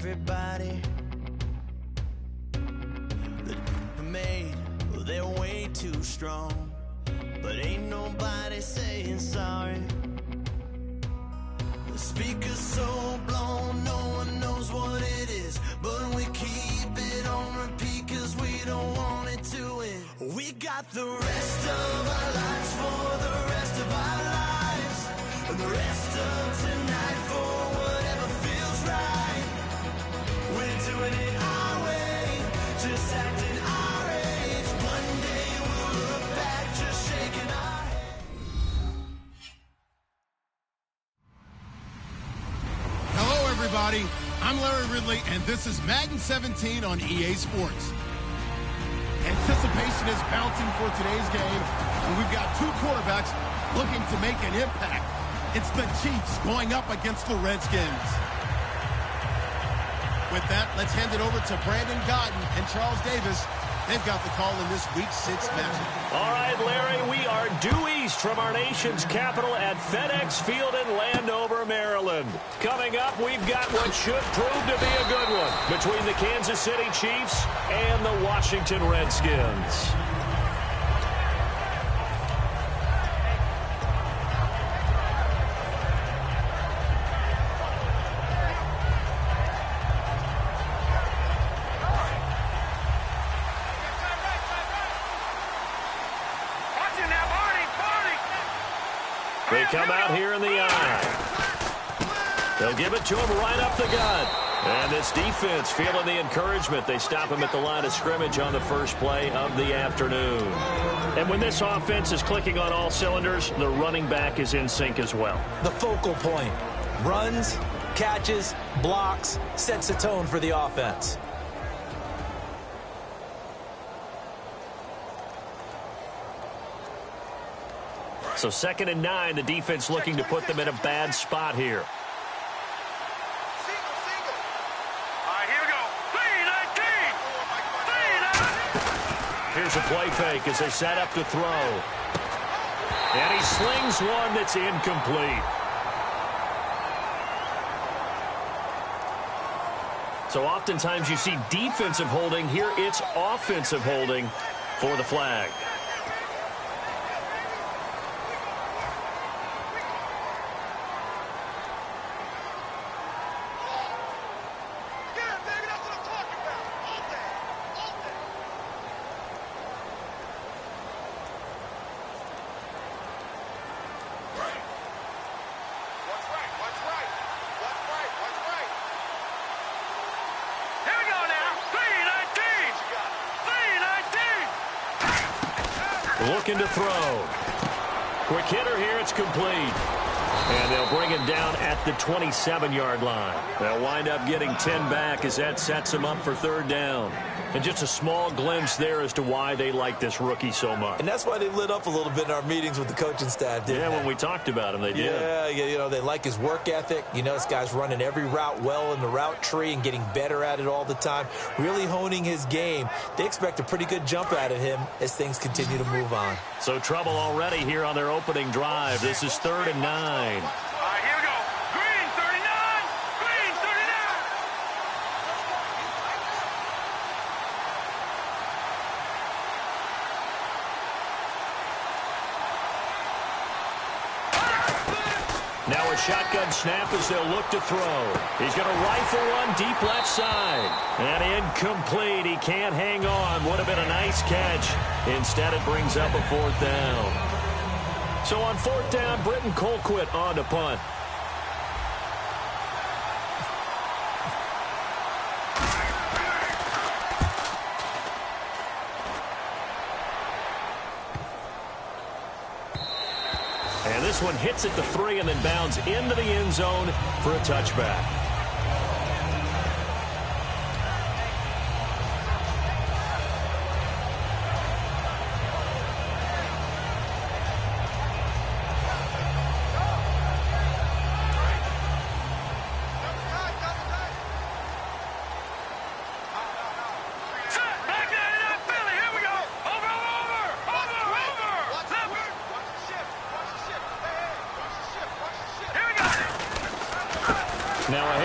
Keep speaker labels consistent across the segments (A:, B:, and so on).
A: everybody that made, well, they're way too strong, but ain't nobody saying sorry. The speaker's so blown, no one knows what it is, but we keep it on repeat cause we don't want it to end. We got the rest of our lives for the rest of our lives, and the rest of tonight for whatever feels right. We're doing it our way, just acting our age. One day we'll look back just shaking our head.
B: Hello everybody, I'm Larry Ridley and this is Madden 17 on EA Sports. Anticipation is bouncing for today's game, and we've got two quarterbacks looking to make an impact. It's the Chiefs going up against the Redskins. With that, let's hand it over to Brandon Gotten and Charles Davis. They've got the call in this Week 6 matchup.
C: All right, Larry, we are due east from our nation's capital at FedEx Field in Landover, Maryland. Coming up, we've got what should prove to be a good one between the Kansas City Chiefs and the Washington Redskins. They come out here in the eye. They'll give it to him right up the gut. And this defense feeling the encouragement. They stop him at the line of scrimmage on the first play of the afternoon. And when this offense is clicking on all cylinders, the running back is in sync as well.
D: The focal point. Runs, catches, blocks, sets a tone for the offense.
C: So 2nd and 9, the defense looking to put them in a bad spot here.
E: All right, here we go. 3-19.
C: Here's a play fake as they set up to throw. And he slings one that's incomplete. So oftentimes you see defensive holding. Here it's offensive holding for the flag. Looking to throw. Quick hitter here, it's complete. And they'll bring him down at the 27-yard line. They'll wind up getting 10 back as that sets them up for 3rd down. And just a small glimpse there as to why they like this rookie so much.
D: And that's why they lit up a little bit in our meetings with the coaching staff, didn't they?
C: When we talked about him, they did.
D: Yeah, you know, they like his work ethic. You know, this guy's running every route well in the route tree and getting better at it all the time, really honing his game. They expect a pretty good jump out of him as things continue to move on.
C: So trouble already here on their opening drive. This is 3rd and 9. Now a shotgun snap as they'll look to throw. He's going to rifle one deep left side. And incomplete. He can't hang on. Would have been a nice catch. Instead, it brings up a 4th down. So on 4th down, Britton Colquitt on to punt. And this one hits at the 3 and then bounds into the end zone for a touchback. Now a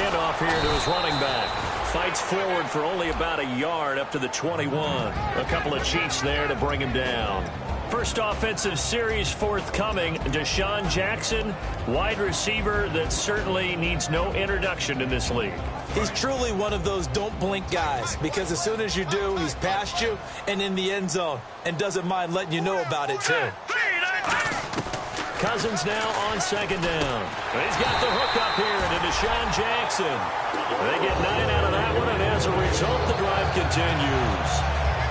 C: fights forward for only about a yard up to the 21. A couple of Chiefs there to bring him down. First offensive series forthcoming. Deshaun Jackson, wide receiver that certainly needs no introduction in this league.
D: He's truly one of those don't blink guys, because as soon as you do, he's past you and in the end zone and doesn't mind letting you know about it too.
C: Cousins now on second down. He's got the hook up here to Deshaun Jackson. They get 9 out of that one, and as a result, the drive continues.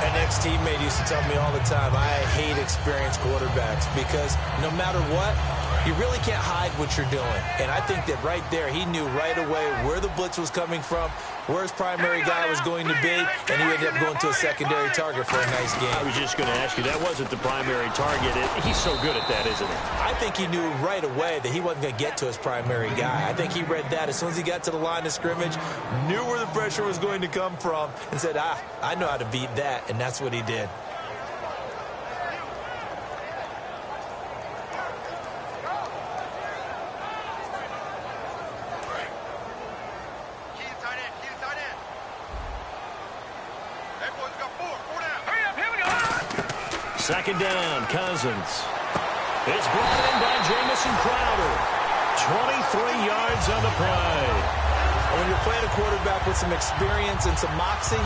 D: An ex-teammate used to tell me all the time, I hate experienced quarterbacks because no matter what, you really can't hide what you're doing. And I think that right there, he knew right away where the blitz was coming from, where his primary guy was going to be, and he ended up going to a secondary target for a nice game.
C: I was just going to ask you, that wasn't the primary target. He's so good at that, isn't he?
D: I think he knew right away that he wasn't going to get to his primary guy. I think he read that as soon as he got to the line of scrimmage, knew where the pressure was going to come from, and said, I know how to beat that, and that's what he did.
C: Second down, Cousins. It's brought in by Jamison Crowder. 23 yards on the play.
D: When you're playing a quarterback with some experience and some moxie,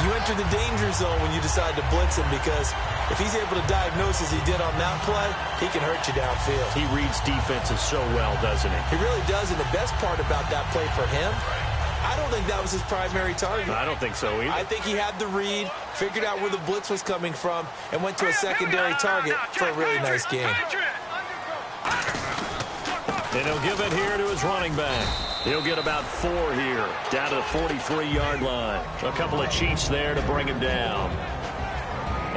D: you enter the danger zone when you decide to blitz him, because if he's able to diagnose as he did on that play, he can hurt you downfield.
C: He reads defenses so well, doesn't he?
D: He really does, and the best part about that play for him, I don't think that was his primary target.
C: I don't think so either.
D: I think he had the read, figured out where the blitz was coming from, and went to a secondary target for a really nice game.
C: And he'll give it here to his running back. He'll get about 4 here, down to the 43-yard line. A couple of Chiefs there to bring him down.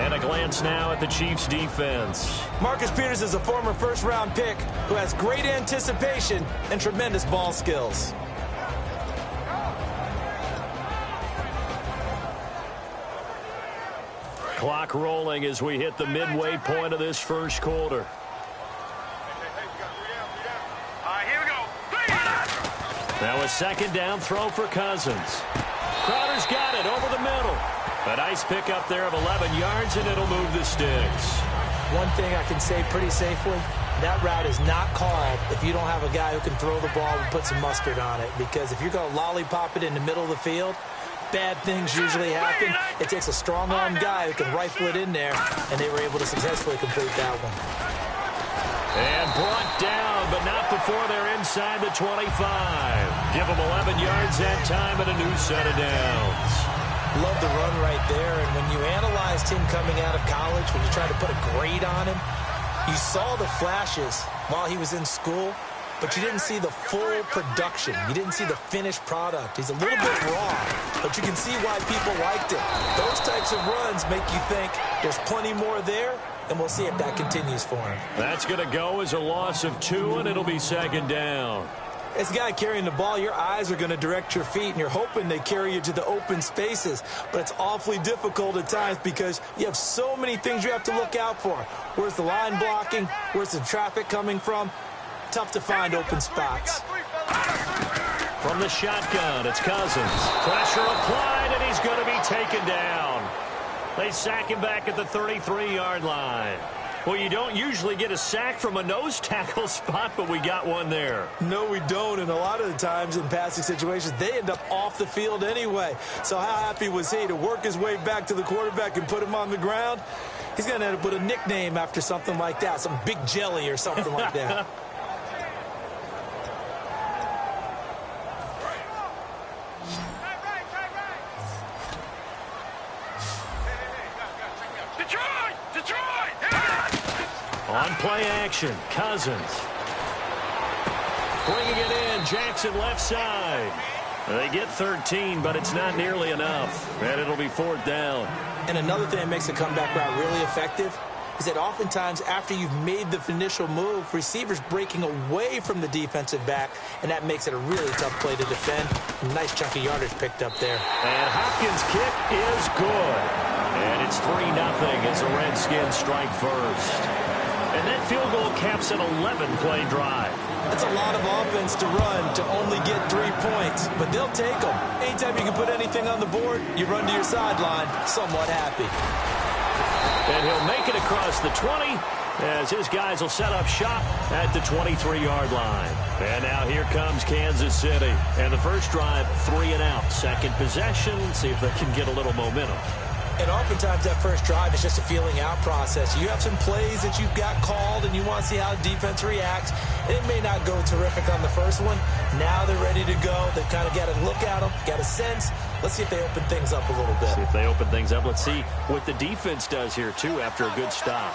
C: And a glance now at the Chiefs' defense.
D: Marcus Peters is a former first-round pick who has great anticipation and tremendous ball skills.
C: Clock rolling as we hit the midway point of this first quarter.
E: Here we go.
C: Now a second down throw for Cousins. Crowder's got it over the middle. A nice pickup there of 11 yards, and it'll move the sticks.
D: One thing I can say pretty safely, that route is not called if you don't have a guy who can throw the ball and put some mustard on it. Because if you're going to lollipop it in the middle of the field, bad things usually happen. It takes a strong-arm guy who can rifle it in there, and they were able to successfully complete that one.
C: And brought down, but not before they're inside the 25. Give them 11 yards that time and a new set of downs.
D: Love the run right there, and when you analyzed him coming out of college, when you tried to put a grade on him, you saw the flashes while he was in school, but you didn't see the full production. You didn't see the finished product. He's a little bit raw, but you can see why people liked it. Those types of runs make you think there's plenty more there, and we'll see if that continues for him.
C: That's going to go as a loss of 2, and it'll be second down.
D: As a guy carrying the ball, your eyes are going to direct your feet, and you're hoping they carry you to the open spaces. But it's awfully difficult at times because you have so many things you have to look out for. Where's the line blocking? Where's the traffic coming from? Tough to find open spots.
C: From the shotgun, it's Cousins. Pressure applied, and he's going to be taken down. They sack him back at the 33-yard line. Well, you don't usually get a sack from a nose tackle spot, but we got one there.
D: No, we don't, and a lot of the times in passing situations, they end up off the field anyway. So how happy was he to work his way back to the quarterback and put him on the ground? He's going to end up with a nickname after something like that, some Big Jelly or something like that.
C: On play action, Cousins. Bringing it in, Jackson left side. They get 13, but it's not nearly enough. And it'll be 4th down.
D: And another thing that makes a comeback route really effective is that oftentimes after you've made the initial move, receivers breaking away from the defensive back, and that makes it a really tough play to defend. A nice chunk of yardage picked up there.
C: And Hopkins' kick is good. And it's 3-0 as the Redskins strike first. And that field goal caps an 11-play drive.
D: That's a lot of offense to run to only get 3 points, but they'll take them. Anytime you can put anything on the board, you run to your sideline somewhat happy.
C: And he'll make it across the 20 as his guys will set up shop at the 23-yard line. And now here comes Kansas City. And the first drive, 3 and out. Second possession, see if they can get a little momentum.
D: And oftentimes that first drive is just a feeling out process. You have some plays that you've got called and you want to see how the defense reacts. And it may not go terrific on the first one. Now they're ready to go. They've kind of got to look at them, got a sense. Let's see if they open things up a little bit.
C: See if they open things up. Let's see what the defense does here, too, after a good stop.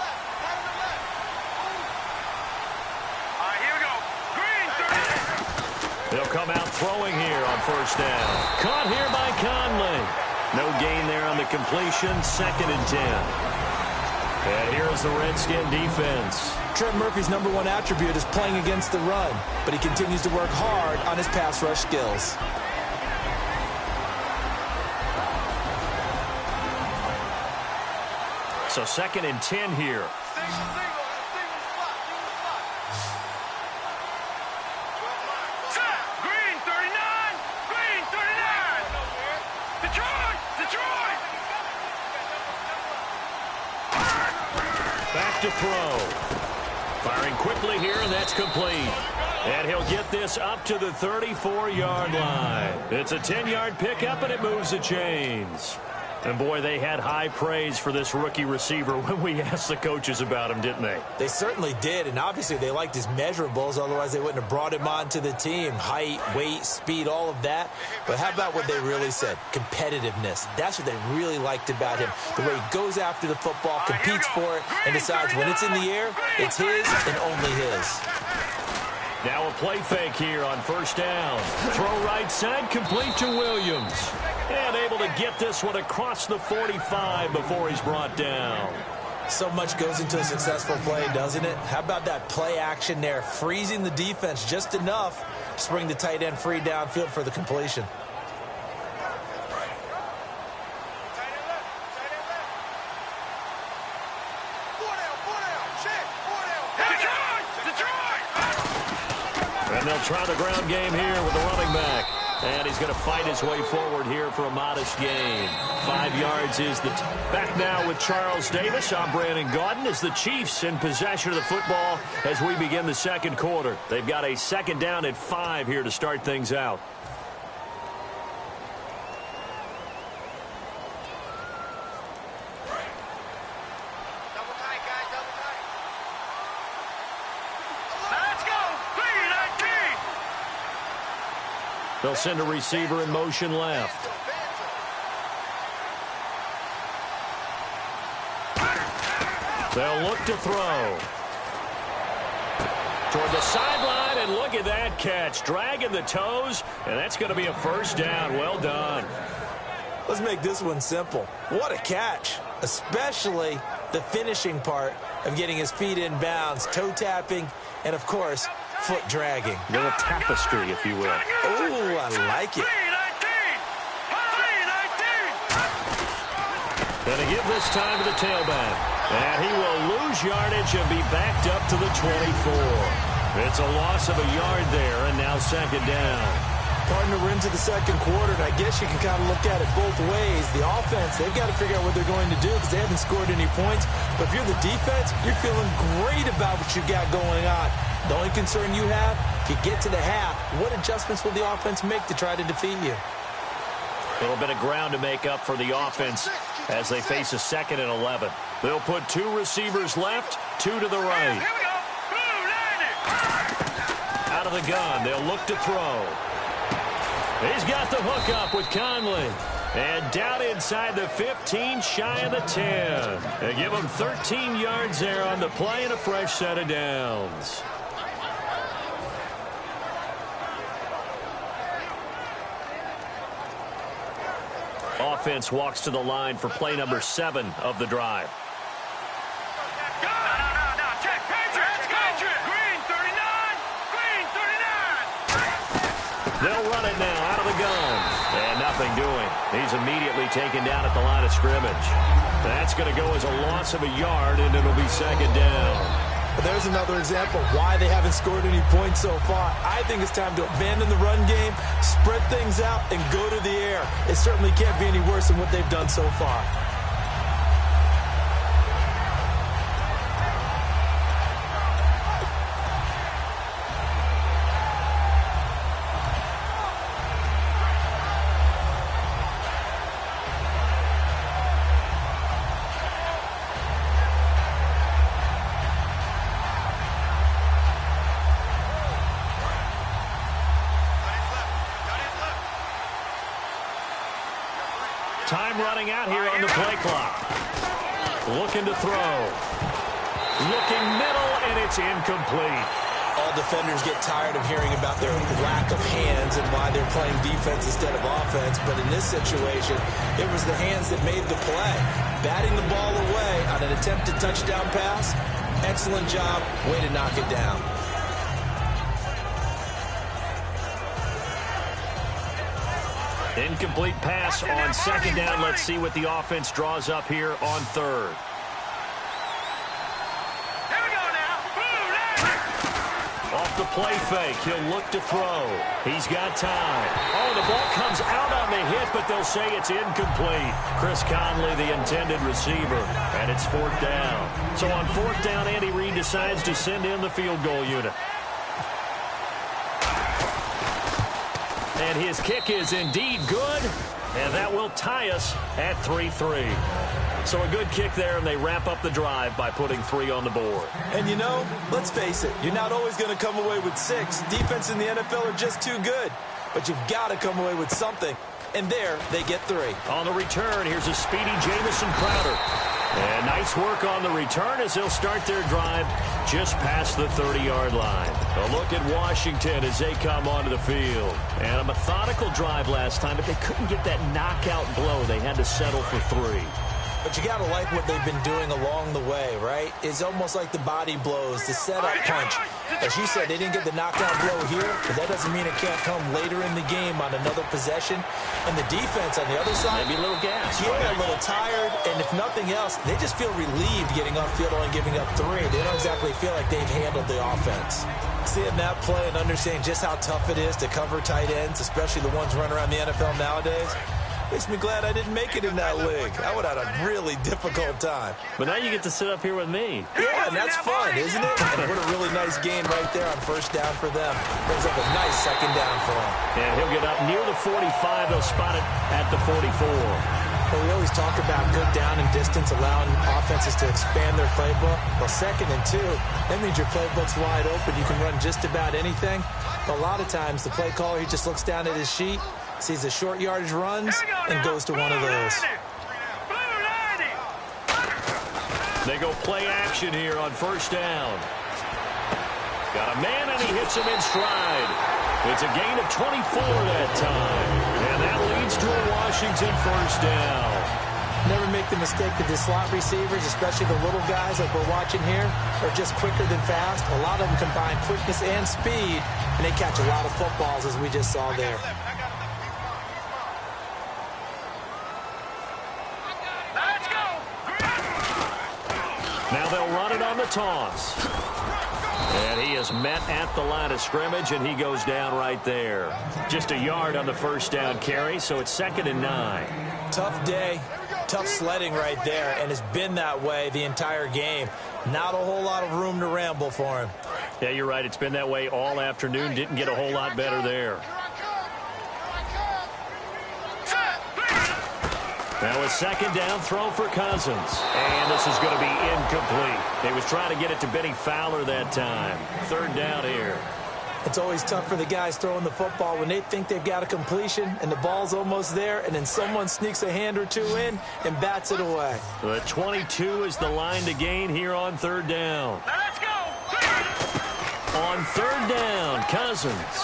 E: Here we go. Green, 30.
C: They'll come out throwing here on first down. Caught here by Conley. No gain there on the completion. 2nd and 10. And here is the Redskin defense.
D: Trent Murphy's #1 attribute is playing against the run, but he continues to work hard on his pass rush skills.
C: So 2nd and 10 here.
E: Green, 39. Green, 39. Detroit, Detroit.
C: Back to throw. Firing quickly here, and that's complete. And he'll get this up to the 34-yard line. It's a 10-yard pickup, and it moves the chains. And, boy, they had high praise for this rookie receiver when we asked the coaches about him, didn't they?
D: They certainly did, and obviously they liked his measurables. Otherwise, they wouldn't have brought him onto the team. Height, weight, speed, all of that. But how about what they really said? Competitiveness. That's what they really liked about him. The way he goes after the football, competes for it, and decides when it's in the air, it's his and only his.
C: Now a play fake here on first down. Throw right side, complete to Williams. And able to get this one across the 45 before he's brought down.
D: So much goes into a successful play, doesn't it? How about that play action there? Freezing the defense just enough to bring the tight end free downfield for the completion.
C: And they'll try the ground game here with the running back. And he's going to fight his way forward here for a modest gain. 5 yards is the back now with Charles Davis. I'm Brandon Gaudin as the Chiefs in possession of the football as we begin the second quarter. They've got a 2nd down at 5 here to start things out. They'll send a receiver in motion left. They'll look to throw. Toward the sideline, and look at that catch. Dragging the toes, and that's going to be a first down. Well done.
D: Let's make this one simple. What a catch, especially the finishing part of getting his feet in bounds, toe tapping, and, of course, foot dragging.
C: A little tapestry, if you will.
D: Oh, I like it.
C: Going to give this time to the tailback. And he will lose yardage and be backed up to the 24. It's a loss of a yard there, and now 2nd down.
D: Partner, we're into the second quarter, and I guess you can kind of look at it both ways. The offense, they've got to figure out what they're going to do because they haven't scored any points. But if you're the defense, you're feeling great about what you got going on. The only concern you have, if you get to the half, what adjustments will the offense make to try to defeat you?
C: A little bit of ground to make up for the offense as they face a 2nd and 11. They'll put 2 receivers left, 2 to the right. Out of the gun, they'll look to throw. He's got the hook up with Conley. And down inside the 15, shy of the 10. They give him 13 yards there on the play and a fresh set of downs. Offense walks to the line for play number 7 of the drive. They'll run it now out of the gun. And nothing doing. He's immediately taken down at the line of scrimmage. That's going to go as a loss of a yard, and it'll be 2nd down.
D: There's another example of why they haven't scored any points so far. I think it's time to abandon the run game, spread things out, and go to the air. It certainly can't be any worse than what they've done so far.
C: Time running out here on the play clock. Looking to throw. Looking middle, and it's incomplete.
D: All defenders get tired of hearing about their lack of hands and why they're playing defense instead of offense. But in this situation, it was the hands that made the play. Batting the ball away on an attempted touchdown pass. Excellent job. Way to knock it down.
C: Incomplete pass on second down. Let's see what the offense draws up here on third.
E: Here we go now.
C: Off the play fake, he'll look to throw. He's got time. Oh, the ball comes out on the hit, but they'll say it's incomplete. Chris Conley, the intended receiver, and it's fourth down. So on fourth down, Andy Reid decides to send in the field goal unit. And his kick is indeed good, and that will tie us at 3-3. So a good kick there, and they wrap up the drive by putting 3 on the board.
D: And you know, let's face it, you're not always going to come away with 6. Defense in the NFL are just too good. But you've got to come away with something. And there, they get 3.
C: On the return, here's a speedy Jamison Crowder. And nice work on the return as they'll start their drive just past the 30-yard line. A look at Washington as they come onto the field. And a methodical drive last time, but they couldn't get that knockout blow. They had to settle for 3.
D: But you got to like what they've been doing along the way, right? It's almost like the body blows, the setup punch. As you said, they didn't get the knockout blow here, but that doesn't mean it can't come later in the game on another possession. And the defense on the other side,
C: maybe a little gas.
D: Yeah, a little tired. And if nothing else, they just feel relieved getting upfield only giving up 3. They don't exactly feel like they've handled the offense. Seeing that play and understanding just how tough it is to cover tight ends, especially the ones running around the NFL nowadays, makes me glad I didn't make it in that league. I would have had a really difficult time.
C: But now you get to sit up here with me.
D: Yeah, and that's fun, isn't it? And what a really nice gain right there on first down for them. Brings up a nice second down for them.
C: And he'll get up near the 45. They'll spot it at the 44.
D: Well, we always talk about good down and distance, allowing offenses to expand their playbook. Well, 2nd and 2, that means your playbook's wide open. You can run just about anything. But a lot of times, the play caller, he just looks down at his sheet, sees the short yardage runs, and goes to one of those.
C: They go play action here on first down. Got a man, and he hits him in stride. It's a gain of 24 that time. And that leads to a Washington first down.
D: Never make the mistake that the slot receivers, especially the little guys like we're watching here, are just quicker than fast. A lot of them combine quickness and speed, and they catch a lot of footballs, as we just saw there.
C: Now they'll run it on the toss. And he is met at the line of scrimmage, and he goes down right there. Just a yard on the first down carry, so it's 2nd and 9.
D: Tough day, tough sledding right there, and it's been that way the entire game. Not a whole lot of room to ramble for him.
C: Yeah, you're right. It's been that way all afternoon. Didn't get a whole lot better there. Now a second down throw for Cousins. And this is going to be incomplete. They was trying to get it to Benny Fowler that time. 3rd down here.
D: It's always tough for the guys throwing the football when they think they've got a completion and the ball's almost there, and then someone sneaks a hand or 2 in and bats it away.
C: The 22 is the line to gain here on 3rd down.
E: Now let's go.
C: On 3rd down, Cousins.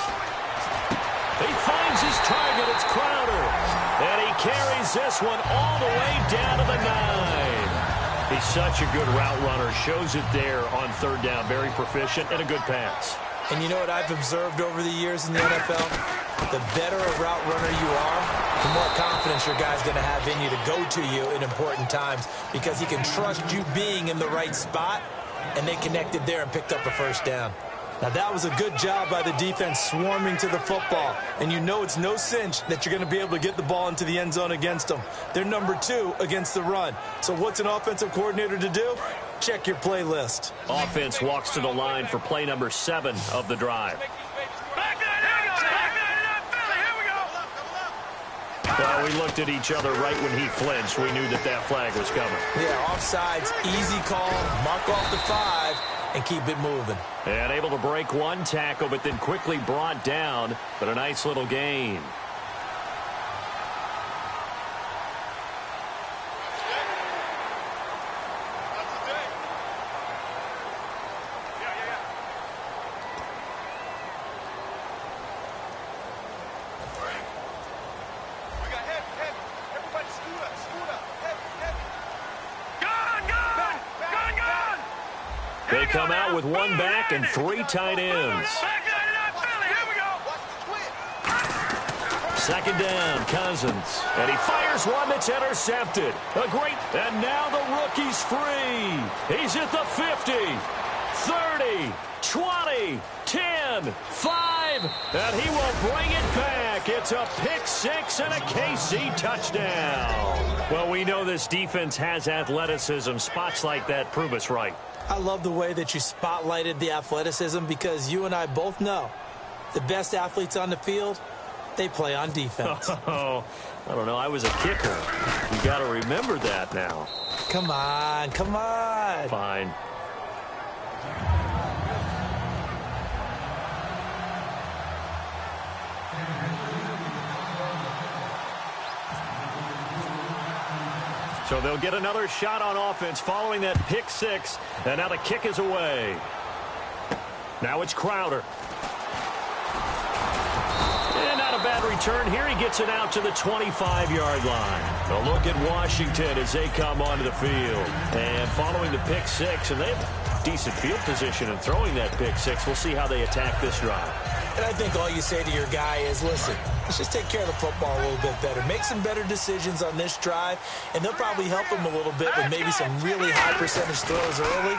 C: He finds his target. It's Crowder. And he carries this one all the way down to the 9. He's such a good route runner. Shows it there on 3rd down. Very proficient and a good pass.
D: And you know what I've observed over the years in the NFL? The better a route runner you are, the more confidence your guy's going to have in you to go to you in important times, because he can trust you being in the right spot and they connected there and picked up a first down. Now, that was a good job by the defense swarming to the football. And you know it's no cinch that you're going to be able to get the ball into the end zone against them. They're number 2 against the run. So what's an offensive coordinator to do? Check your playlist.
C: Offense walks to the line for play number 7 of the drive. Well, we looked at each other right when he flinched. We knew that that flag was coming.
D: Yeah, offsides, easy call, mark off the 5, and keep it moving.
C: And able to break one tackle, but then quickly brought down, but a nice little gain. They come out with one back and 3 tight ends. Second down, Cousins. And he fires one that's intercepted. A great, and now the rookie's free. He's at the 50, 30, 20, 10, 5, and he will bring it back. It's a pick 6 and a KC touchdown. Well, we know this defense has athleticism. Spots like that prove us right.
D: I love the way that you spotlighted the athleticism because you and I both know the best athletes on the field, they play on defense.
C: Oh, I don't know. I was a kicker. You got to remember that now.
D: Come on, come on.
C: Fine. So they'll get another shot on offense following that pick 6, and now the kick is away. Now it's Crowder. And not a bad return here. He gets it out to the 25-yard line. A look at Washington as they come onto the field. And following the pick 6, and they have decent field position in throwing that pick 6. We'll see how they attack this drive.
D: And I think all you say to your guy is, listen, let's just take care of the football a little bit better. Make some better decisions on this drive, and they'll probably help him a little bit with maybe some really high percentage throws early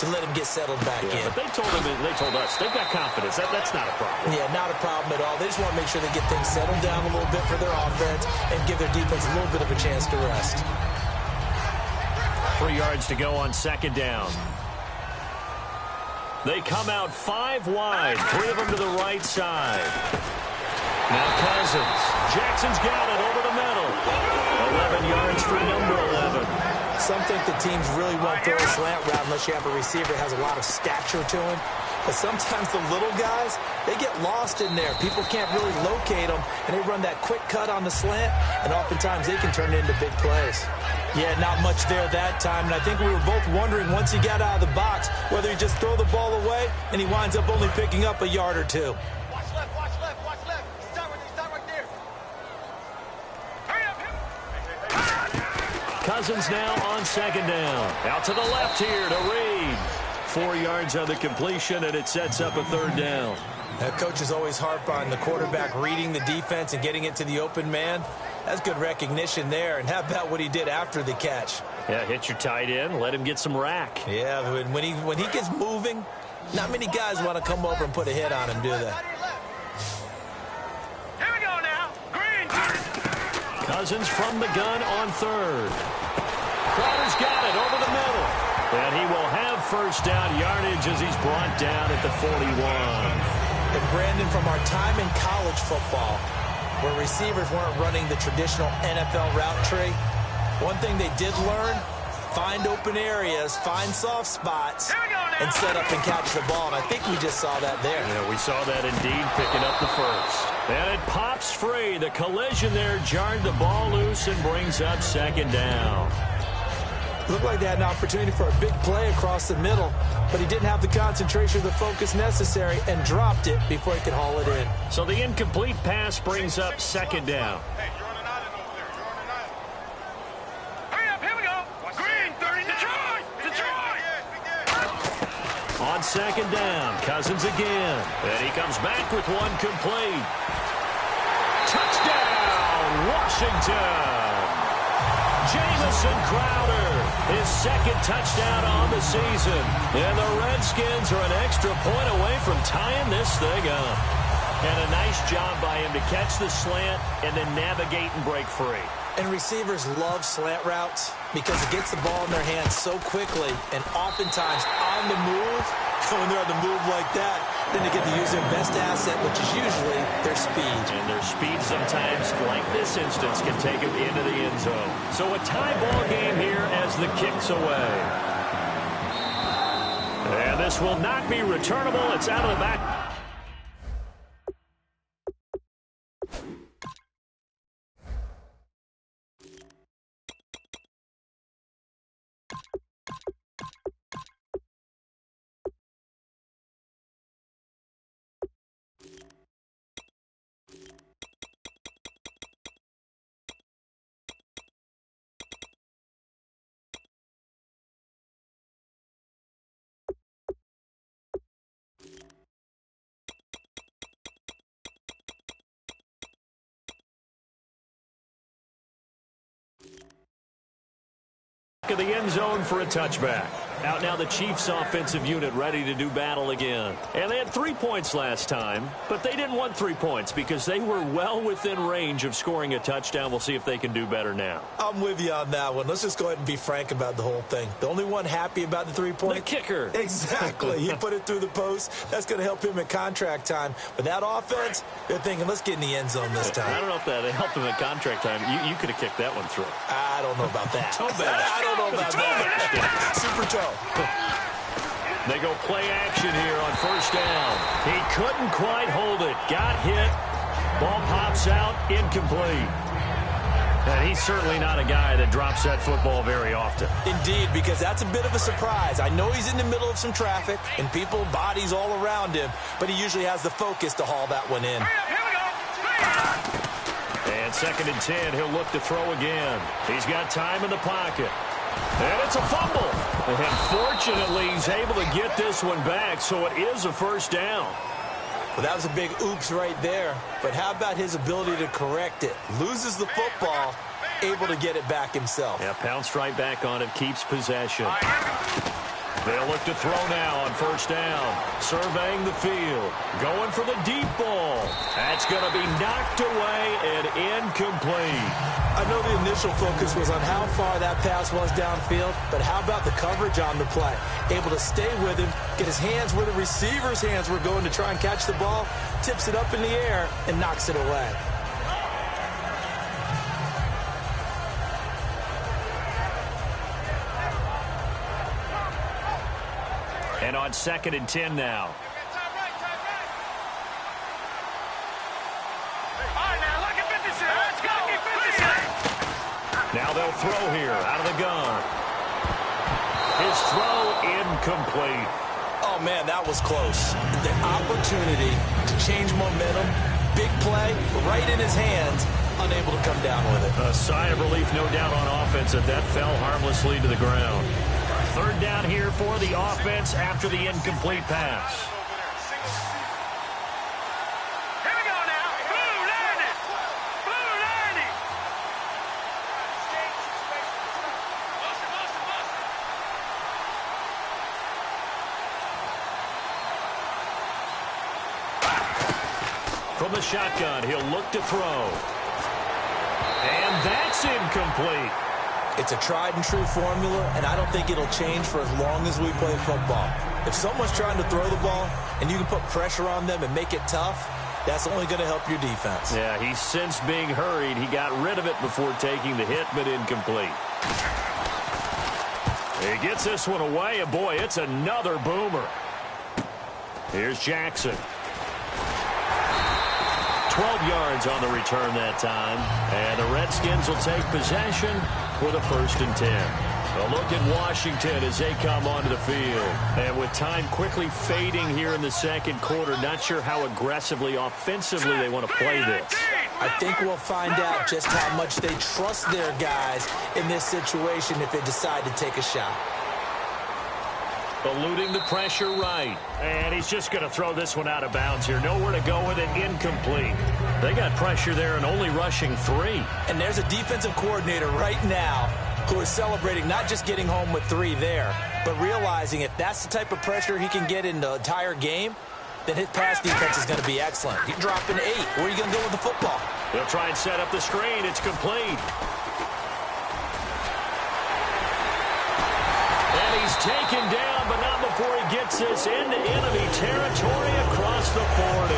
D: to let him get settled back in.
C: But they told us they've got confidence. That's not a problem.
D: Yeah, not a problem at all. They just want to make sure they get things settled down a little bit for their offense and give their defense a little bit of a chance to rest.
C: 3 yards to go on second down. They come out 5 wide, 3 of them to the right side. Now Cousins. Jackson's got it over the middle. 11 yards for number 11.
D: Some think the teams really won't throw a slant route unless you have a receiver that has a lot of stature to him. But sometimes the little guys, they get lost in there. People can't really locate them, and they run that quick cut on the slant, and oftentimes they can turn it into big plays. Yeah, not much there that time, and I think we were both wondering once he got out of the box whether he just throw the ball away, and he winds up only picking up a yard or 2.
E: Watch left, watch left, watch left. Stop right there. Hurry up.
C: Cousins now on second down. Out to the left here to Reed. 4 yards on the completion, and it sets up a 3rd down.
D: Coaches always harp on the quarterback reading the defense and getting it to the open man. That's good recognition there. And how about what he did after the catch?
C: Yeah, hit your tight end, let him get some rack.
D: Yeah, when he gets moving, not many guys want to come over and put a hit on him, do they?
E: Here we go now. Green.
C: Cousins from the gun on 3rd. Crowder's got it over the middle. And he will have first down yardage as he's brought down at the 41.
D: And Brandon, from our time in college football, where receivers weren't running the traditional NFL route tree, one thing they did learn, find open areas, find soft spots, and set up and catch the ball. And I think we just saw that there.
C: Yeah, we saw that indeed, picking up the first. And it pops free. The collision there jarred the ball loose and brings up second down.
D: Looked like they had an opportunity for a big play across the middle, but he didn't have the concentration or the focus necessary and dropped it before he could haul it in.
C: So the incomplete pass brings up second down.
E: Hey, you're on an island over there. You're on an island. Hurry up, here we go. Green, 30, Detroit.
C: On second down, Cousins again. And he comes back with one complete. Touchdown, Washington. Jamison Crowder, his second touchdown on the season. And the Redskins are an extra point away from tying this thing up. And a nice job by him to catch the slant and then navigate and break free.
D: And receivers love slant routes because it gets the ball in their hands so quickly and oftentimes on the move. When they're on the move like that, then they get to use their best asset, which is usually their speed.
C: And their speed sometimes, like this instance, can take them into the end zone. So a tie ball game here as the kick's away. And this will not be returnable. It's out of the back. Of the end zone for a touchback. Out now the Chiefs offensive unit ready to do battle again. And they had 3 points last time, but they didn't want 3 points because they were well within range of scoring a touchdown. We'll see if they can do better now.
D: I'm with you on that one. Let's just go ahead and be frank about the whole thing. The only one happy about the 3 points?
C: The kicker.
D: Exactly. He put it through the post. That's going to help him at contract time. But that offense, they're thinking, let's get in the end zone this time.
C: I don't know if that helped him at contract time. You could have kicked that one through.
D: I don't know about that.
C: Toe bash.
D: I don't know about that. Super toe.
C: They go play action here on first down. He couldn't quite hold it. Got hit. Ball pops out. Incomplete. And he's certainly not a guy that drops that football very often.
D: Indeed, because that's a bit of a surprise. I know he's in the middle of some traffic and people, bodies all around him, but he usually has the focus to haul that one in.
C: And 2nd and 10, he'll look to throw again. He's got time in the pocket. And it's a fumble. And fortunately, he's able to get this one back, so it is a first down.
D: Well, that was a big oops right there. But how about his ability to correct it? Loses the football, able to get it back himself.
C: Yeah, pounced right back on it, keeps possession. They'll look to throw now on first down. Surveying the field. Going for the deep ball. That's going to be knocked away and incomplete.
D: I know the initial focus was on how far that pass was downfield, but how about the coverage on the play? Able to stay with him, get his hands where the receiver's hands were going to try and catch the ball, tips it up in the air, and knocks it away.
C: And on 2nd and 10 now. Now they'll throw here out of the gun. His throw incomplete.
D: Oh, man, that was close. The opportunity to change momentum, big play, right in his hands, unable to come down with it.
C: A sigh of relief, no doubt, on offense that fell harmlessly to the ground. 3rd down here for the offense after the incomplete pass.
E: Here we go now. Blue landing. Blue landing.
C: From the shotgun, he'll look to throw. And that's incomplete.
D: It's a tried-and-true formula, and I don't think it'll change for as long as we play football. If someone's trying to throw the ball and you can put pressure on them and make it tough, that's only going to help your defense.
C: Yeah, he's since being hurried. He got rid of it before taking the hit, but incomplete. He gets this one away, and boy, it's another boomer. Here's Jackson. 12 yards on the return that time. And the Redskins will take possession with a 1st and 10. A look at Washington as they come onto the field. And with time quickly fading here in the 2nd quarter, not sure how aggressively, offensively they want to play this.
D: I think we'll find out just how much they trust their guys in this situation if they decide to take a shot.
C: Eluding the pressure right. And he's just going to throw this one out of bounds here. Nowhere to go with it. Incomplete. They got pressure there and only rushing 3.
D: And there's a defensive coordinator right now who is celebrating not just getting home with 3 there, but realizing if that's the type of pressure he can get in the entire game, then his pass defense is going to be excellent. He's dropping 8. Where are you going to go with the football?
C: They'll try and set up the screen. It's complete. And he's taken down, but not before he gets this into enemy territory across the 40.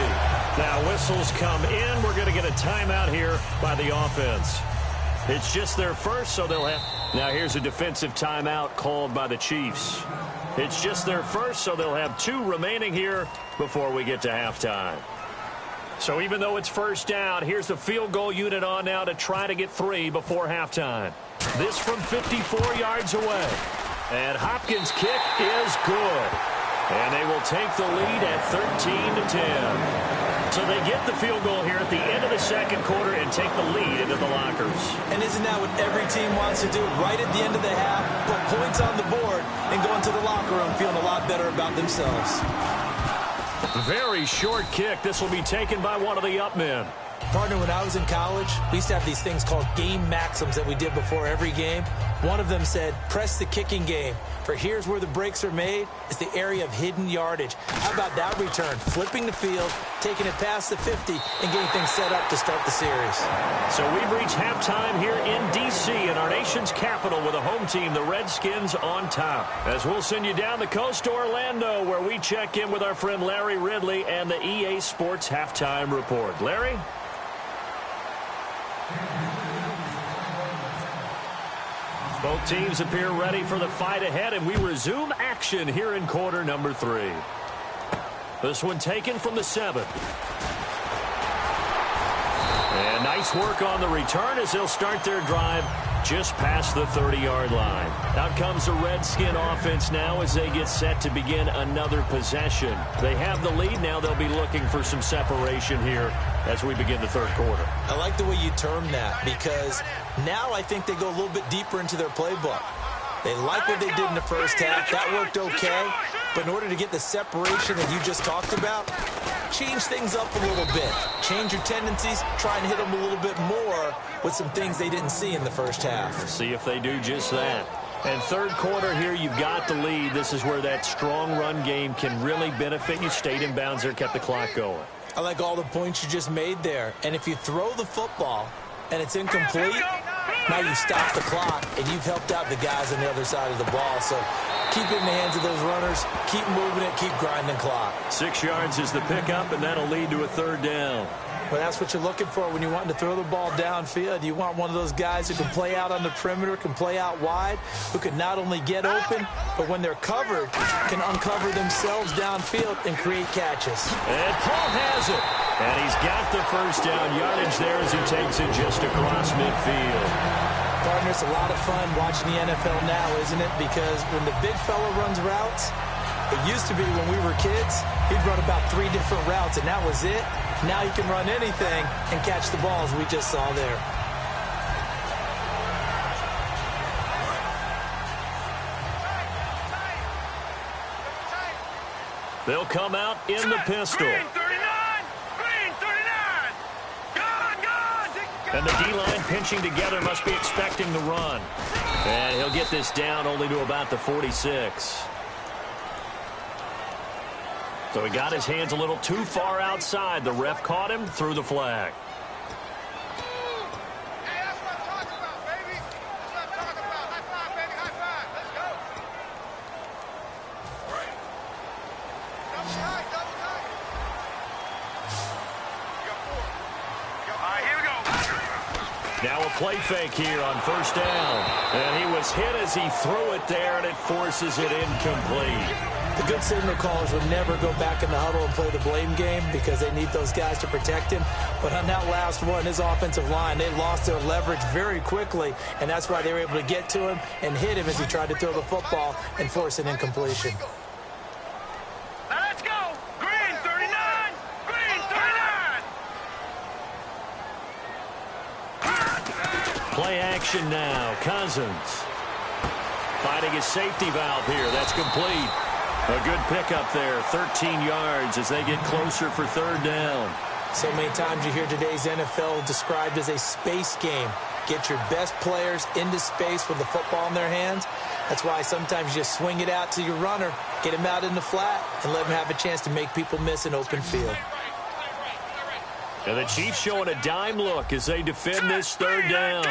C: Now whistles come in. We're going to get a timeout here by the offense. It's just their first, so they'll have... Now here's a defensive timeout called by the Chiefs. It's just their first, so they'll have 2 remaining here before we get to halftime. So even though it's first down, here's the field goal unit on now to try to get 3 before halftime. This from 54 yards away. And Hopkins' kick is good. And they will take the lead at 13-10. So they get the field goal here at the end of the second quarter and take the lead into the lockers.
D: And isn't that what every team wants to do? Right at the end of the half, put points on the board, and go into the locker room feeling a lot better about themselves.
C: Very short kick. This will be taken by one of the up men.
D: Partner, when I was in college, we used to have these things called game maxims that we did before every game. One of them said, press the kicking game. For here's where the breaks are made. It's the area of hidden yardage. How about that return? Flipping the field, taking it past the 50, and getting things set up to start the series.
C: So we've reached halftime here in D.C. in our nation's capital with a home team, the Redskins, on top. As we'll send you down the coast to Orlando, where we check in with our friend Larry Ridley and the EA Sports Halftime Report. Larry? Both teams appear ready for the fight ahead, and we resume action here in quarter number 3. This one taken from the 7. And nice work on the return as they'll start their drive just past the 30-yard line. Out comes the Redskin offense now as they get set to begin another possession. They have the lead. Now they'll be looking for some separation here as we begin the third quarter.
D: I like the way you term that, because now I think they go a little bit deeper into their playbook. They like what they did in the first half. That worked okay. But in order to get the separation that you just talked about, change things up a little bit. Change your tendencies. Try and hit them a little bit more with some things they didn't see in the first half.
C: See if they do just that. And third quarter here, you've got the lead. This is where that strong run game can really benefit you. Stayed in bounds there, kept the clock going.
D: I like all the points you just made there. And if you throw the football and it's incomplete, now you stop the clock and you've helped out the guys on the other side of the ball. So keep it in the hands of those runners. Keep moving it. Keep grinding clock.
C: 6 yards is the pickup, and that'll lead to a third down.
D: Well, that's what you're looking for when you want to throw the ball downfield. You want one of those guys who can play out on the perimeter, can play out wide, who can not only get open, but when they're covered, can uncover themselves downfield and create catches.
C: And Paul has it. And he's got the first down yardage there as he takes it just across midfield.
D: Partner, it's a lot of fun watching the NFL now, isn't it? Because when the big fella runs routes, it used to be when we were kids, he'd run about 3 different routes, and that was it. Now he can run anything and catch the balls we just saw there.
C: They'll come out in the pistol.
E: Green 39! Green 39! Gone!
C: And the D-line pinching together, must be expecting the run. And he'll get this down only to about the 46. So he got his hands a little too far outside. The ref caught him, threw the flag.
E: Hey, that's what I'm talking about, baby. That's what I'm talking about. High five, baby. High five. Let's go. Double tight, double tight. You got 4. All right, here we go.
C: Now a play fake here on first down. And he was hit as he threw it there, and it forces it incomplete.
D: The good signal callers would never go back in the huddle and play the blame game because they need those guys to protect him. But on that last one, his offensive line, they lost their leverage very quickly, and that's why they were able to get to him and hit him as he tried to throw the football and force an incompletion.
E: Now let's go. Green 39! Green 39!
C: Play action now. Cousins fighting his safety valve here. That's complete. A good pickup there, 13 yards as they get closer for third down.
D: So many times you hear today's NFL described as a space game. Get your best players into space with the football in their hands. That's why sometimes you just swing it out to your runner, get him out in the flat, and let him have a chance to make people miss an open field.
C: And the Chiefs showing a dime look as they defend this third down.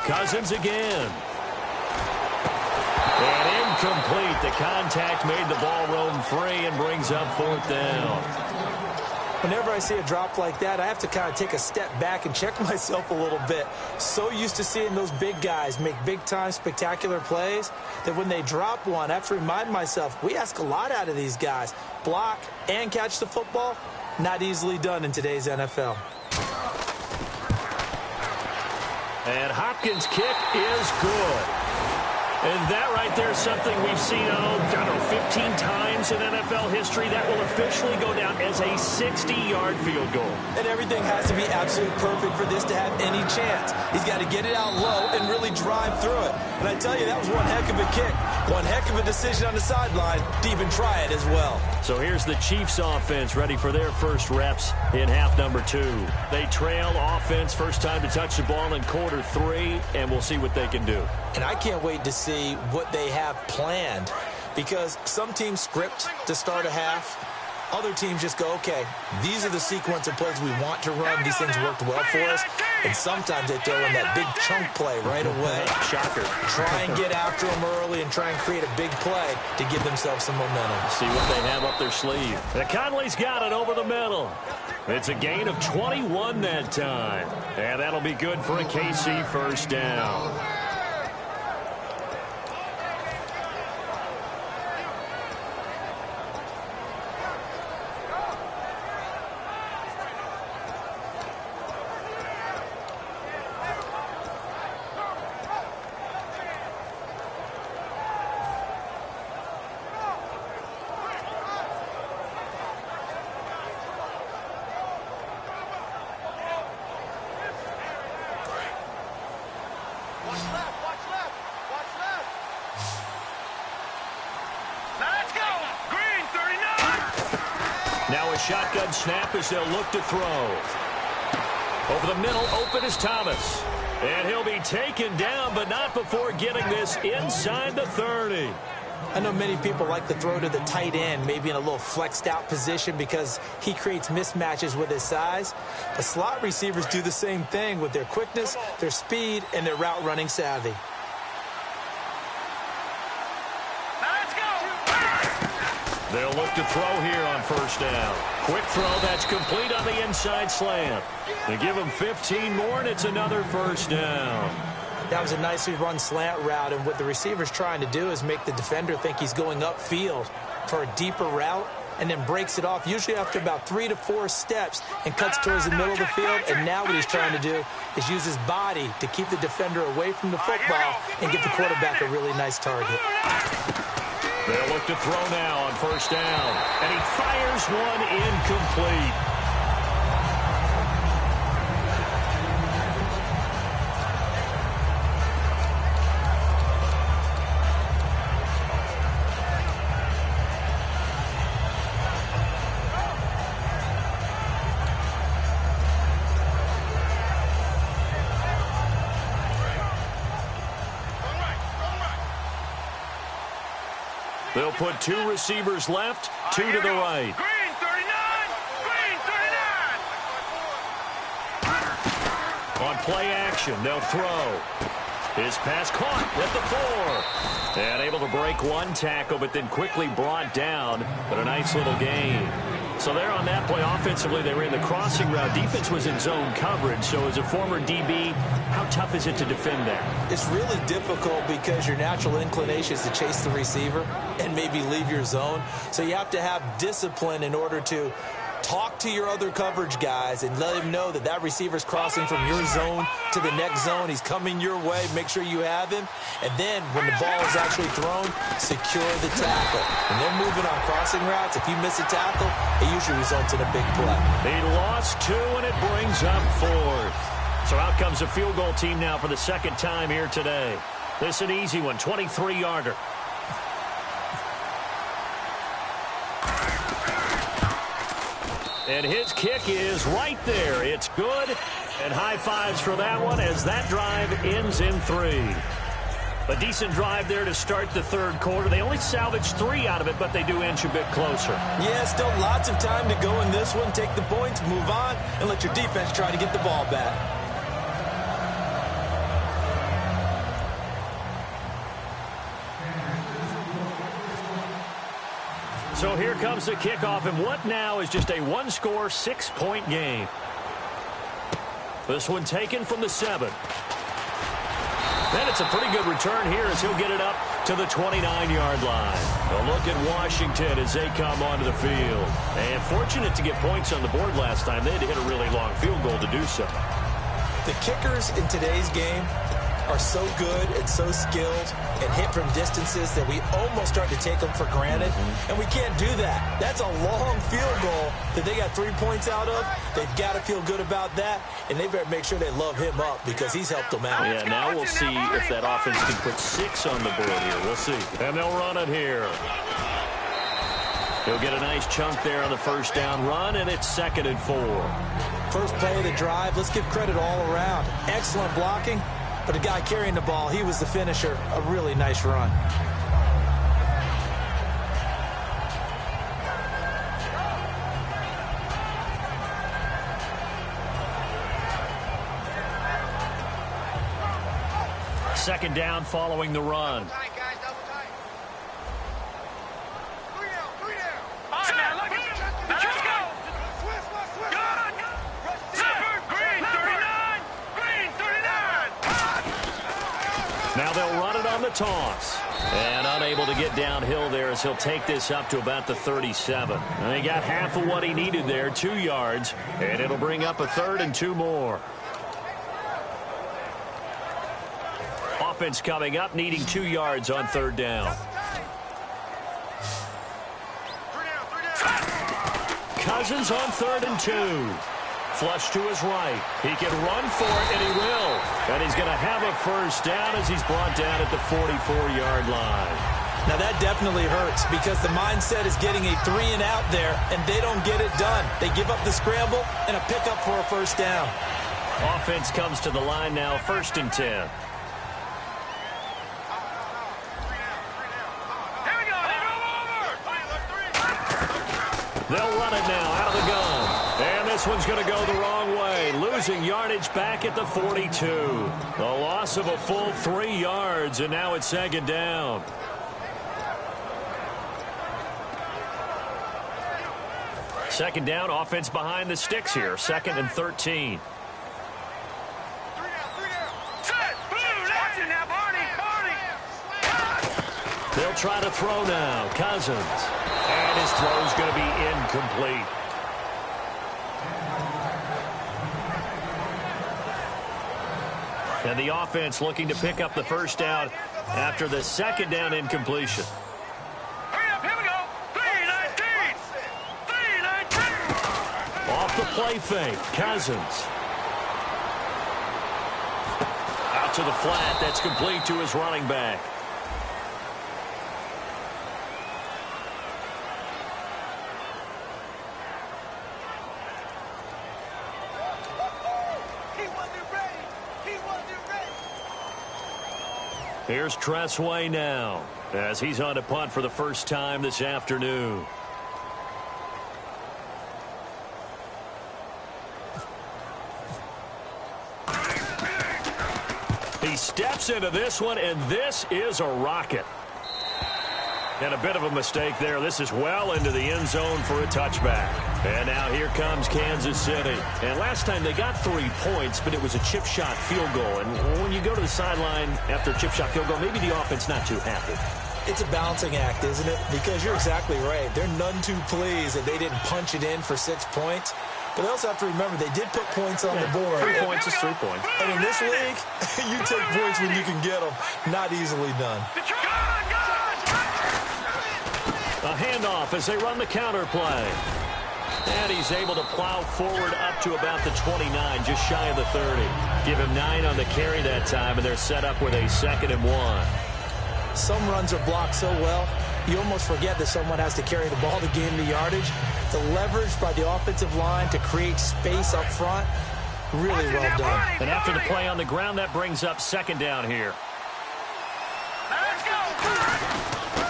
C: Cousins again. And incomplete. The contact made the ball roam free and brings up fourth down.
D: Whenever I see a drop like that, I have to kind of take a step back and check myself a little bit. So used to seeing those big guys make big-time spectacular plays that when they drop one, I have to remind myself, we ask a lot out of these guys. Block and catch the football, not easily done in today's NFL.
C: And Hopkins' kick is good. And that right there is something we've seen, I don't know, 15 times in NFL history. That will officially go down as a 60-yard field goal.
D: And everything has to be absolutely perfect for this to have any chance. He's got to get it out low and really drive through it. And I tell you, that was one heck of a kick. One heck of a decision on the sideline to even try it as well.
C: So here's the Chiefs offense ready for their first reps in half number 2. They trail offense, first time to touch the ball in quarter 3, and we'll see what they can do.
D: And I can't wait to see what they have planned, because some teams script to start a half. Other teams just go, okay, these are the sequence of plays we want to run. These things worked well for us. And sometimes they throw in that big chunk play right away.
C: Shocker.
D: Try and get after them early and try and create a big play to give themselves some momentum.
C: See what they have up their sleeve. And Conley's got it over the middle. It's a gain of 21 that time. And that'll be good for a KC first down. Shotgun snap as they'll look to throw. Over the middle, open is Thomas. And he'll be taken down, but not before getting this inside the 30.
D: I know many people like to throw to the tight end, maybe in a little flexed out position because he creates mismatches with his size. But slot receivers do the same thing with their quickness, their speed, and their route running savvy.
C: They'll look to throw here on first down. Quick throw, that's complete on the inside slant. They give him 15 more, and it's another first down.
D: That was a nicely run slant route, and what the receiver's trying to do is make the defender think he's going upfield for a deeper route, and then breaks it off, usually after about 3 to 4 steps, and cuts towards the middle of the field. And now what he's trying to do is use his body to keep the defender away from the football and give the quarterback a really nice target.
C: They'll look to throw now on first down. And he fires one incomplete. They'll put 2 receivers left, 2 to the right.
E: Green 39! Green 39!
C: On play action, they'll throw. His pass caught at the 4. And able to break one tackle, but then quickly brought down. But a nice little gain. So there on that play, offensively, they ran the crossing route. Defense was in zone coverage. So as a former DB, how tough is it to defend that?
D: It's really difficult because your natural inclination is to chase the receiver and maybe leave your zone. So you have to have discipline in order to talk to your other coverage guys and let him know that that receiver's crossing from your zone to the next zone. He's coming your way. Make sure you have him. And then when the ball is actually thrown, secure the tackle. When they're moving on crossing routes, if you miss a tackle, it usually results in a big play.
C: They lost 2, and it brings up 4th. So out comes a field goal team now for the second time here today. This is an easy one, 23-yarder. And his kick is right there. It's good. And high fives for that one as that drive ends in 3. A decent drive there to start the third quarter. They only salvaged 3 out of it, but they do inch a bit closer.
D: Yeah, still lots of time to go in this one. Take the points, move on, and let your defense try to get the ball back.
C: So here comes the kickoff, and what now is just a one-score, 6-point game. This one taken from the 7. And it's a pretty good return here as he'll get it up to the 29-yard line. A look at Washington as they come onto the field. And fortunate to get points on the board last time. They had to hit a really long field goal to do so.
D: The kickers in today's game are so good and so skilled and hit from distances that we almost start to take them for granted, and we can't do that. That's a long field goal that they got 3 points out of. They've got to feel good about that, and they better make sure they love him up because he's helped them out.
C: Yeah, now we'll see if that offense can put 6 on the board here. We'll see. And they'll run it here. He'll get a nice chunk there on the first down run, and it's 2nd and 4.
D: First play of the drive, let's give credit all around. Excellent blocking. But the guy carrying the ball, he was the finisher. A really nice run.
C: Second down following the run. Now they'll run it on the toss. And unable to get downhill there as he'll take this up to about the 37. And he got half of what he needed there, 2 yards. And it'll bring up a 3rd and 2 more. Offense coming up, needing 2 yards on 3rd down. Cousins on 3rd and 2. Flush to his right. He can run for it, and he will. And he's going to have a first down as he's brought down at the 44-yard line.
D: Now, that definitely hurts because the mindset is getting a 3-and-out there, and they don't get it done. They give up the scramble and a pickup for a first down.
C: Offense comes to the line now, 1st and 10. They'll run it now out of the gun. And this one's going to go the wrong way. Losing yardage back at the 42. The loss of a full 3 yards, and now it's 2nd down. Second down, offense behind the sticks here. 2nd and 13. They'll try to throw now. Cousins. And his throw's going to be incomplete. And the offense looking to pick up the first down after the 2nd down incompletion.
E: Here we go. 3-19. 3-19.
C: Off the play fake. Cousins. Out to the flat. That's complete to his running back. Here's Tressway now as he's on to punt for the first time this afternoon. He steps into this one, and this is a rocket. And a bit of a mistake there. This is well into the end zone for a touchback. And now here comes Kansas City. And last time they got 3 points, but it was a chip shot field goal. And when you go to the sideline after a chip shot field goal, maybe the offense not too happy.
D: It's a balancing act, isn't it? Because you're exactly right. They're none too pleased that they didn't punch it in for 6 points. But they also have to remember they did put points on the board.
C: 3 points is 3 points.
D: And in this league, you take points when you can get them. Not easily done.
C: A handoff as they run the counter play. And he's able to plow forward up to about the 29, just shy of the 30. Give him 9 on the carry that time, and they're set up with a 2nd and 1.
D: Some runs are blocked so well, you almost forget that someone has to carry the ball to gain the yardage. The leverage by the offensive line to create space up front, really well done.
C: And after the play on the ground, that brings up second down here.
E: Let's go.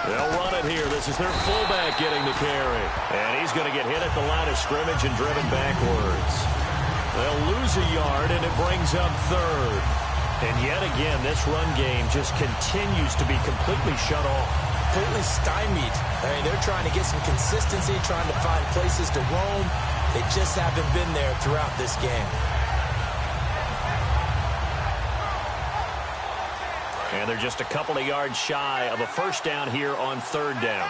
C: They'll run it here. This is their fullback getting the carry. And he's going to get hit at the line of scrimmage and driven backwards. They'll lose a yard, and it brings up third. And yet again, this run game just continues to be completely shut off.
D: Completely stymied. I mean, they're trying to get some consistency, trying to find places to roam. They just haven't been there throughout this game.
C: And they're just a couple of yards shy of a first down here on third down.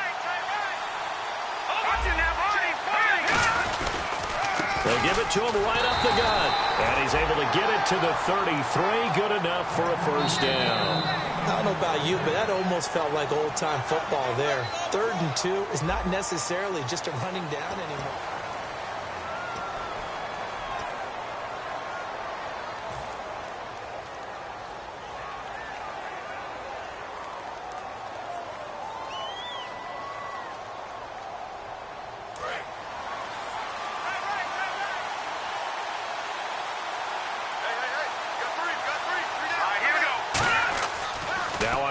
C: They'll give it to him right up the gut. And he's able to get it to the 33. Good enough for a first down.
D: I don't know about you, but that almost felt like old-time football there. 3rd and 2 is not necessarily just a running down anymore.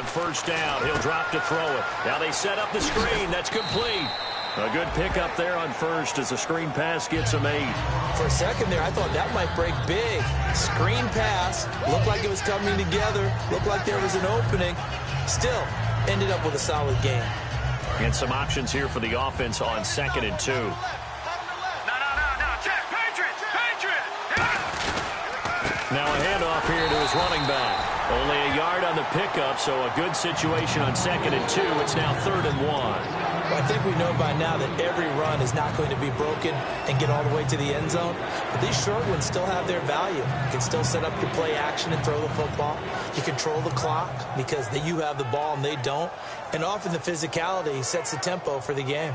C: First down. He'll drop to throw it. Now they set up the screen. That's complete. A good pickup there on first as the screen pass gets him 8.
D: For a second there, I thought that might break big. Screen pass. Looked like it was coming together. Looked like there was an opening. Still, ended up with a solid game.
C: And some options here for the offense on 2nd and 2.
E: Check. Patriot.
C: Now a handoff here to his running back. Only a yard on the pickup, so a good situation on 2nd and 2. It's now 3rd and 1.
D: Well, I think we know by now that every run is not going to be broken and get all the way to the end zone. But these short ones still have their value. You can still set up your play action and throw the football. You control the clock because you have the ball and they don't. And often the physicality sets the tempo for the game.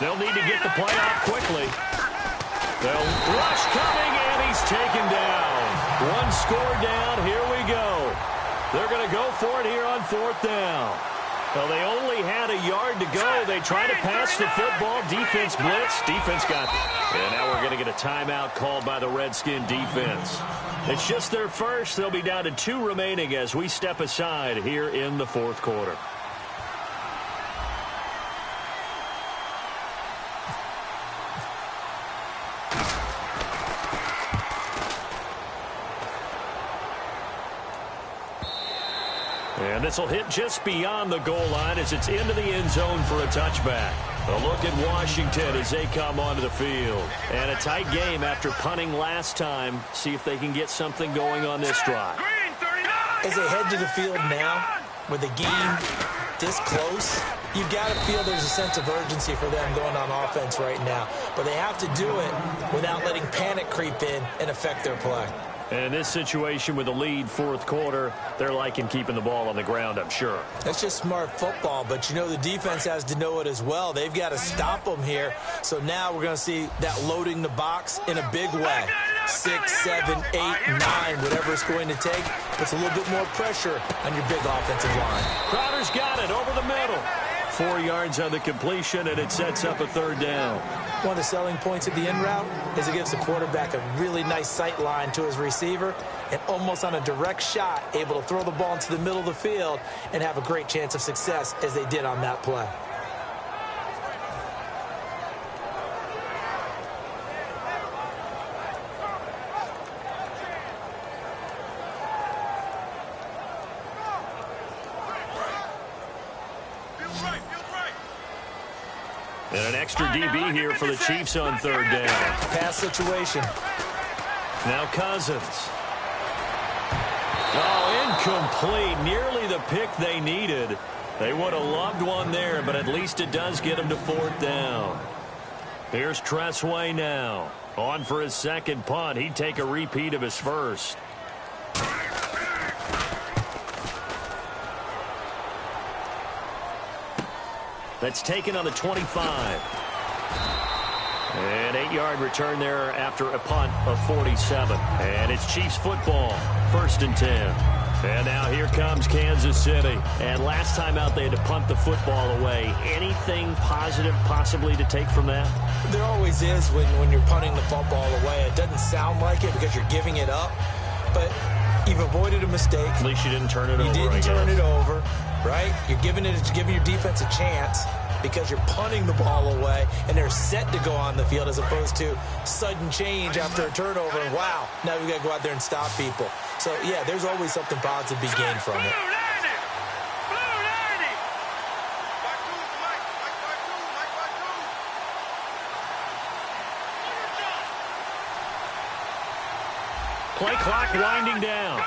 C: They'll need to get the play off quickly. They'll rush coming, and he's taken down. One score down. Here we go. They're going to go for it here on 4th down. Well, they only had a yard to go. They try to pass the football. Defense blitz. Defense got it. And now we're going to get a timeout called by the Redskin defense. It's just their first. They'll be down to 2 remaining as we step aside here in the 4th quarter. And this will hit just beyond the goal line as it's into the end zone for a touchback. A look at Washington as they come onto the field. And a tight game after punting last time. See if they can get something going on this drive.
D: As they head to the field now, with the game this close, you've got to feel there's a sense of urgency for them going on offense right now. But they have to do it without letting panic creep in and affect their play.
C: And in this situation with the lead 4th quarter, they're liking keeping the ball on the ground, I'm sure.
D: That's just smart football, but you know the defense has to know it as well. They've got to stop them here. So now we're going to see that loading the box in a big way. 6, 7, 8, 9, whatever it's going to take, puts a little bit more pressure on your big offensive line.
C: Crowder's got it over the middle. 4 yards on the completion, and it sets up a 3rd down.
D: One of the selling points of the in route is it gives the quarterback a really nice sight line to his receiver and almost on a direct shot able to throw the ball into the middle of the field and have a great chance of success as they did on that play.
C: And an extra DB here for the Chiefs on 3rd down.
D: Pass situation.
C: Now Cousins. Oh, incomplete. Nearly the pick they needed. They would have loved one there, but at least it does get him to 4th down. Here's Tressway now. On for his second punt. He'd take a repeat of his first. That's taken on the 25. An 8-yard return there after a punt of 47. And it's Chiefs football, 1st and 10. And now here comes Kansas City. And last time out, they had to punt the football away. Anything positive possibly to take from that?
D: There always is when you're punting the football away. It doesn't sound like it because you're giving it up. But you've avoided a mistake.
C: At least you didn't turn it over.
D: You didn't turn it over, right? You're giving your defense a chance because you're punting the ball away, and they're set to go on the field as opposed to sudden change after a turnover. And wow, now we got to go out there and stop people. So, yeah, there's always something positive to be gained from it.
C: Play clock winding down.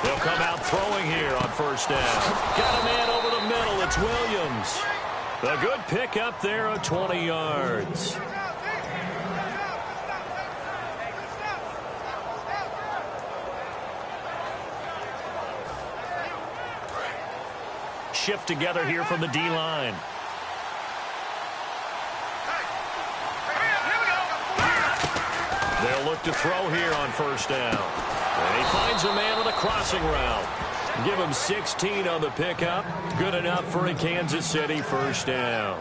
C: They'll come out throwing here on 1st down. Got a man over the middle. It's Williams. A good pick up there of 20 yards. Shift together here from the D-line. They'll look to throw here on 1st down. And he finds a man with a crossing route. Give him 16 on the pickup. Good enough for a Kansas City 1st down.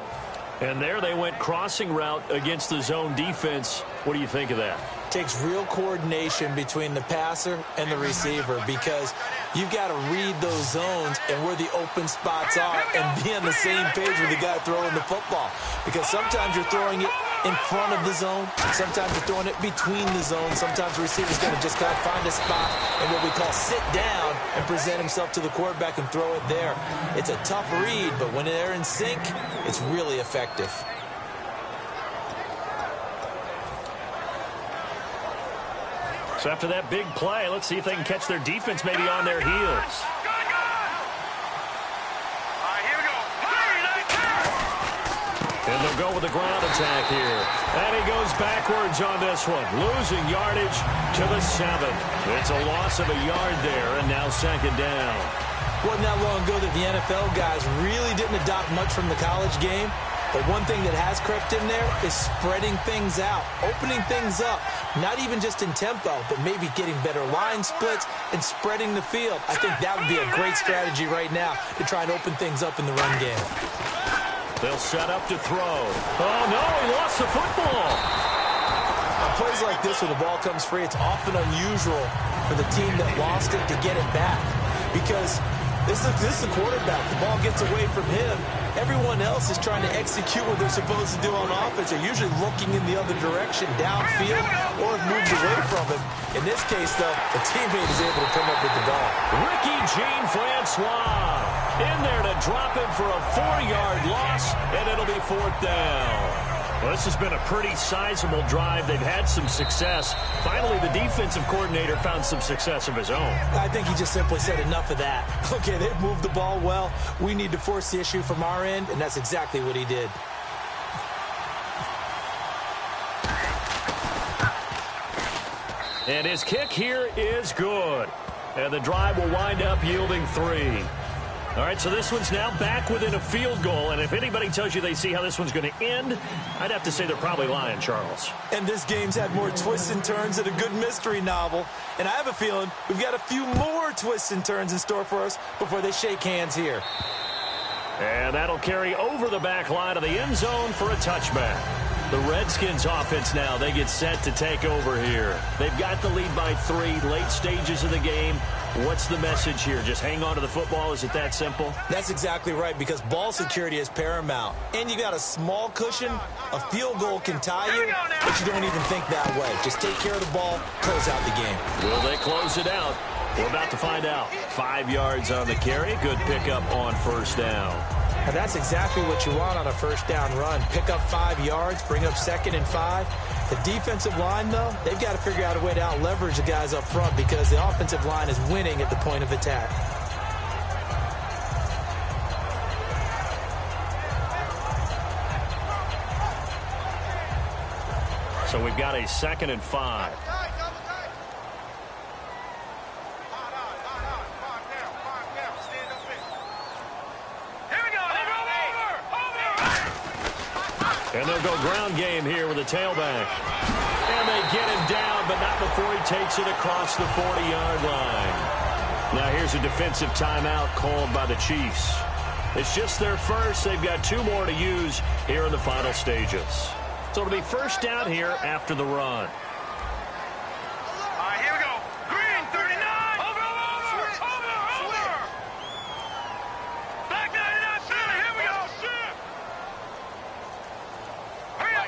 C: And there they went crossing route against the zone defense. What do you think of that?
D: Takes real coordination between the passer and the receiver because you've got to read those zones and where the open spots are and be on the same page with the guy throwing the football. Because sometimes you're throwing it in front of the zone. Sometimes you're throwing it between the zones. Sometimes the receiver's going to just kind of find a spot and what we call sit down and present himself to the quarterback and throw it there. It's a tough read, but when they're in sync, it's really effective.
C: So after that big play, let's see if they can catch their defense maybe on their heels. And they'll go with the ground attack here. And he goes backwards on this one, losing yardage to the 7. It's a loss of a yard there, and now 2nd down.
D: Wasn't that long ago that the NFL guys really didn't adopt much from the college game. But one thing that has crept in there is spreading things out, opening things up, not even just in tempo, but maybe getting better line splits and spreading the field. I think that would be a great strategy right now to try and open things up in the run game.
C: They'll set up to throw. Oh, no, he lost the football.
D: On plays like this where the ball comes free, it's often unusual for the team that lost it to get it back because this is the quarterback. The ball gets away from him. Everyone else is trying to execute what they're supposed to do on offense. They're usually looking in the other direction, downfield, or have moved away from him. In this case, though, the teammate is able to come up with the ball.
C: Ricky Jean-Francois in there to drop him for a 4-yard loss, and it'll be 4th down. Well, this has been a pretty sizable drive. They've had some success. Finally, the defensive coordinator found some success of his own.
D: I think he just simply said enough of that. Okay, they've moved the ball well. We need to force the issue from our end, and that's exactly what he did.
C: And his kick here is good. And the drive will wind up yielding 3. All right, so this one's now back within a field goal. And if anybody tells you they see how this one's going to end, I'd have to say they're probably lying, Charles.
D: And this game's had more twists and turns than a good mystery novel. And I have a feeling we've got a few more twists and turns in store for us before they shake hands here.
C: And that'll carry over the back line of the end zone for a touchback. The Redskins offense now, they get set to take over here. They've got the lead by 3, late stages of the game. What's the message here? Just hang on to the football? Is it that simple?
D: That's exactly right, because ball security is paramount. And you got a small cushion. A field goal can tie you, but you don't even think that way. Just take care of the ball, close out the game.
C: Will they close it out? We're about to find out. 5 yards on the carry. Good pickup on 1st down.
D: And that's exactly what you want on a 1st down run. Pick up 5 yards, bring up 2nd and 5. The defensive line, though, they've got to figure out a way to out-leverage the guys up front because the offensive line is winning at the point of attack.
C: So we've got a 2nd and 5. And they'll go ground game here with a tailback. And they get him down, but not before he takes it across the 40-yard line. Now here's a defensive timeout called by the Chiefs. It's just their first. They've got 2 more to use here in the final stages. So it'll be first down here after the run.
E: All right, here we go. Green, 39. Over. Black 99, center. Here we go. Hurry up.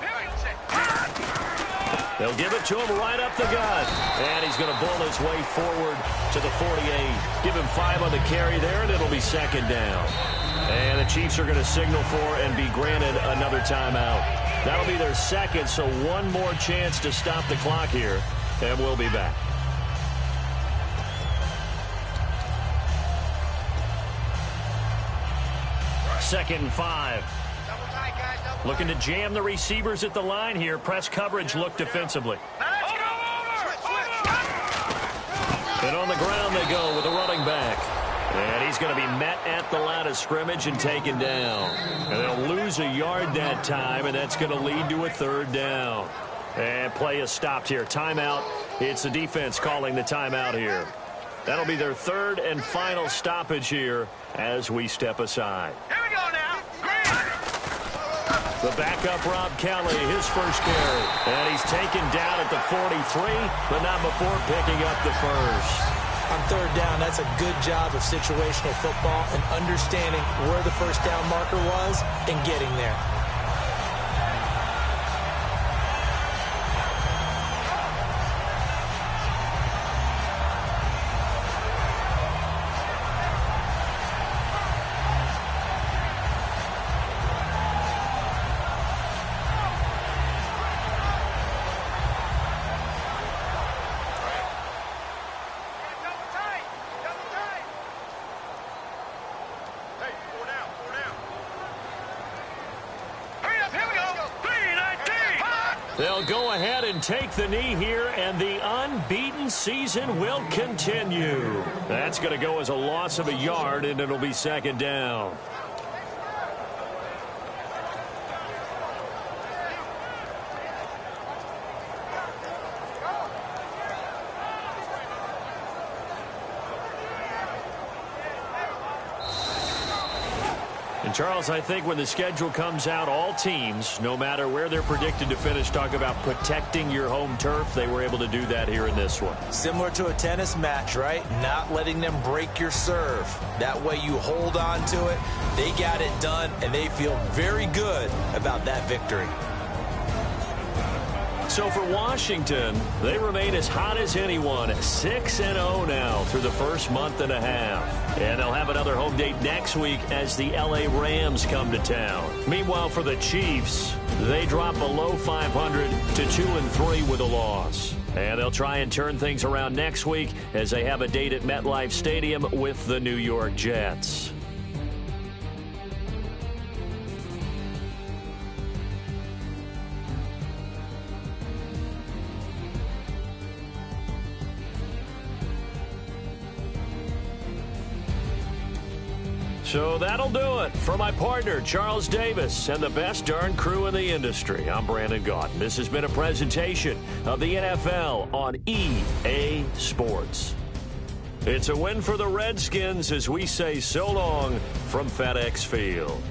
C: They'll give it to him right up the gut. And he's going to bull his way forward to the 48. Give him 5 on the carry there, and it'll be 2nd down. And the Chiefs are going to signal for and be granted another timeout. That'll be their 2nd, so 1 more chance to stop the clock here, and we'll be back. Second and 5. Looking to jam the receivers at the line here. Press coverage look defensively. And on the ground they go with a running back. And he's going to be met at the line of scrimmage and taken down. And they'll lose a yard that time, and that's going to lead to a 3rd down. And play is stopped here. Timeout. It's the defense calling the timeout here. That'll be their 3rd and final stoppage here as we step aside.
E: Here we go now. Green.
C: The backup, Rob Kelly, his first carry. And he's taken down at the 43, but not before picking up the first.
D: On 3rd down, that's a good job of situational football and understanding where the first down marker was and getting there.
C: They'll go ahead and take the knee here, and the unbeaten season will continue. That's going to go as a loss of a yard, and it'll be 2nd down. And Charles, I think when the schedule comes out, all teams, no matter where they're predicted to finish, talk about protecting your home turf. They were able to do that here in this one.
D: Similar to a tennis match, right? Not letting them break your serve. That way you hold on to it. They got it done, and they feel very good about that victory.
C: So for Washington, they remain as hot as anyone, 6-0 now through the first month and a half. And they'll have another home date next week as the LA Rams come to town. Meanwhile, for the Chiefs, they drop below 500 to 2-3 with a loss. And they'll try and turn things around next week as they have a date at MetLife Stadium with the New York Jets. So that'll do it. For my partner, Charles Davis, and the best darn crew in the industry, I'm Brandon Gaudin. This has been a presentation of the NFL on EA Sports. It's a win for the Redskins as we say so long from FedEx Field.